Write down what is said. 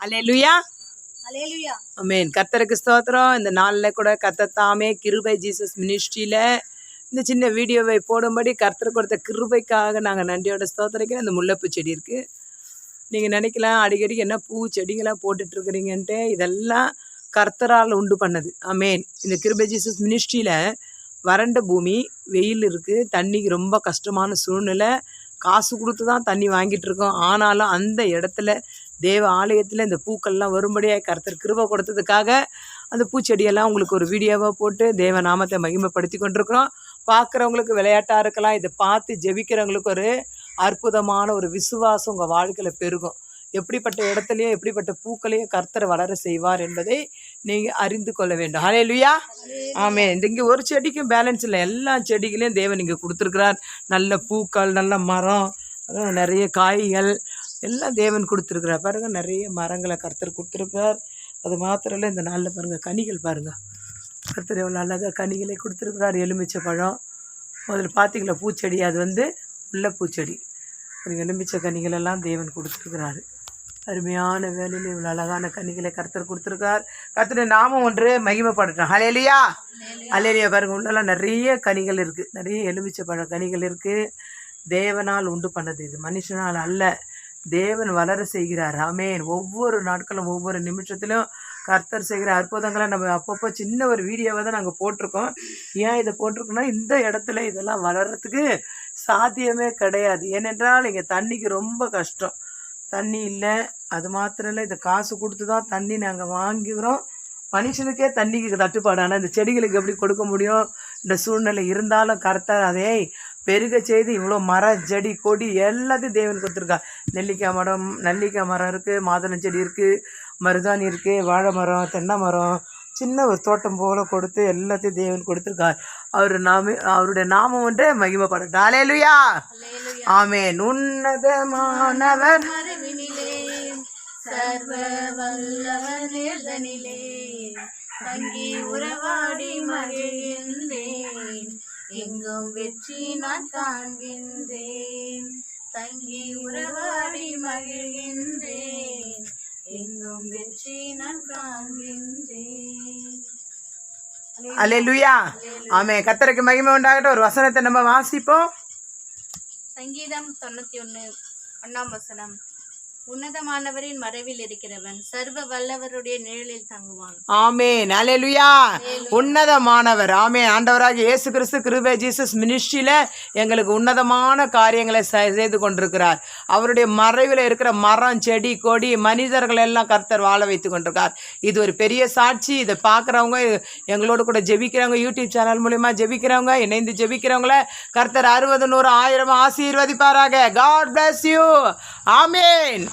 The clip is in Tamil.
அல்லேலூயா. ஆமென். கர்த்தருக்கு ஸ்தோத்திரம். இந்த நாளில் கூட கர்த்தர் தாமே கிருபை ஜீசஸ் மினிஸ்ட்ரியில் இந்த சின்ன வீடியோவை போடும்படி கர்த்தர் கொடுத்த கிருபைக்காக நாங்கள் நன்றியோட ஸ்தோத்திரிக்கிறோம். இந்த முல்லைப்பூ செடி இருக்குது. நீங்கள் நினைக்கலாம் அடிக்கடி என்ன பூ செடிங்களாக போட்டுட்ருக்குறீங்கன்ட்டு, இதெல்லாம் கர்த்தரால் உண்டு பண்ணது. ஆமென். இந்த கிருபை ஜீசஸ் மினிஸ்ட்ரியில் வறண்ட பூமி, வெயில் இருக்குது, தண்ணிக்கு ரொம்ப கஷ்டமான சூழ்நிலை, காசு கொடுத்து தான் தண்ணி வாங்கிட்டு இருக்கோம். ஆனாலும் அந்த இடத்துல தேவ ஆலயத்தில் இந்த பூக்கள்லாம் வரும்படியாக கர்த்தர் கிருபை கொடுத்ததுக்காக அந்த பூச்செடியெல்லாம் உங்களுக்கு ஒரு வீடியோவாக போட்டு தேவ நாமத்தை மகிமைப்படுத்தி கொண்டிருக்கிறோம். பார்க்குறவங்களுக்கு விளையாட்டாக இருக்கலாம், இதை பார்த்து ஜெபிக்கிறவங்களுக்கு ஒரு அற்புதமான ஒரு விசுவாசம் உங்கள் வாழ்க்கையில் பெருகும். எப்படிப்பட்ட இடத்துலையும் எப்படிப்பட்ட பூக்களையும் கர்த்தர் வளர செய்வார் என்பதை நீங்கள் அறிந்து கொள்ள வேண்டும். ஹல்லேலூயா. ஆமென். இங்கே ஒரு செடிக்கும் பேலன்ஸ் இல்லை, எல்லா செடிகளையும் தேவன் இங்கே கொடுத்துருக்கிறார். நல்ல பூக்கள், நல்ல மரம், நிறைய காய்கள் எல்லாம் தேவன் கொடுத்துருக்குறார். பாருங்கள், நிறைய மரங்களை கர்த்தர் கொடுத்துருக்கிறார். அது மாத்திரம் இல்லை, இந்த நாளில் பாருங்கள் கனிகள் பாருங்கள், கர்த்தர் எவ்வளோ அழகாக கனிகளை கொடுத்துருக்குறார். எலுமிச்சை பழம் முதல்ல பார்த்தீங்களா பூச்செடி, அது உள்ள பூச்செடி. ஒரு எலுமிச்சை கனிகளெல்லாம் தேவன் கொடுத்துருக்கிறாரு. அருமையான வேலையில் இவ்வளோ அழகான கனிகளை கர்த்தர் கொடுத்துருக்கார். கர்த்தருடைய நாமம் ஒன்று மகிமைப்படட்டும். ஹல்லேலூயா. ஹல்லேலூயா. பாருங்கள், உள்ளெல்லாம் நிறைய கனிகள் இருக்குது, நிறைய எலுமிச்சை பழ கனிகள் இருக்குது. தேவனால் உண்டு பண்ணது, இது மனுஷனால் அல்ல. தேவன் வளர செய்கிறார். ஆமென். ஒவ்வொரு நாட்களும் ஒவ்வொரு நிமிஷத்திலும் கர்த்தர் செய்கிற அற்புதங்களை நம்ம அப்பப்போ சின்ன ஒரு வீடியோவை தான் நாங்கள் போட்டிருக்கோம். ஏன் இதை போட்டிருக்கோன்னா, இந்த இடத்துல இதெல்லாம் வளர்கிறதுக்கு சாத்தியமே கிடையாது. ஏனென்றால் இங்கே தண்ணிக்கு ரொம்ப கஷ்டம், தண்ணி இல்லை. அது மாத்திரம் இல்லை, இந்த காசு கொடுத்து தான் தண்ணி நாங்கள் வாங்கிக்கிறோம். மனுஷனுக்கே தண்ணிக்கு தட்டுப்பாடு, ஆனால் இந்த செடிகளுக்கு எப்படி கொடுக்க முடியும்? இந்த சூழ்நிலை இருந்தாலும் கர்த்தர் அதை பெருக செய்து இவ்வளோ மரம், செடி, கொடி எல்லாத்தையும் தேவன் கொடுத்துருக்கா. நெல்லிக்காய் மரம் இருக்குது, மாதுளஞ்செடி இருக்குது, மருதாணி இருக்குது, வாழை மரம், தென்னை மரம், சின்ன ஒரு தோட்டம் போல் கொடுத்து எல்லாத்தையும் தேவன் கொடுத்துருக்கார். அவருடைய நாமம் ஒன்றே மகிமைப்படட்டும். அல்லேலூயா. ஆமென். உன்னதமானவர் சர்வ வல்லவர் நேர்தனிலே தங்கி உறவாடி மகிழ்கின்றேன், எங்கும் வெற்றி நான் காண்கின்றேன். தங்கி உறவாடி மகிழ்கின்றேன், எங்கும் வெற்றி நான் காண்கின்றேன். அல்லேலூயா. ஆமென். கர்த்தருக்கு மகிமை உண்டாகட்டும். ஒரு வசனத்தை நம்ம வாசிப்போம். சங்கீதம் 91:1 உன்னதமானவரின் மறைவில் இருக்கிறவன் சர்வ வல்லவருடைய நிழலில் தங்குவான். ஆமென். அல்லேலூயா. உன்னதமானவர். ஆமென். ஆண்டவராகிய இயேசு கிறிஸ்து கிருபை ஜீசஸ் மினிஸ்ட்ரியில் எங்களுக்கு உன்னதமான காரியங்களை செய்து கொண்டிருக்கிறார். அவருடைய மறைவில் இருக்கிற மரம், செடி, கொடி, மனிதர்கள் எல்லாம் கர்த்தர் வாழ வைத்து கொண்டிருக்கார். இது ஒரு பெரிய சாட்சி. இதை பார்க்குறவங்க, எங்களோடு கூட ஜெபிக்கிறவங்க, யூடியூப் சேனல் மூலமா ஜெபிக்கிறவங்க, இணைந்து ஜெபிக்கிறவங்கள கர்த்தர் 60, 100, 1000 ஆசீர்வதிப்பாராக. God bless you. ஆமென்.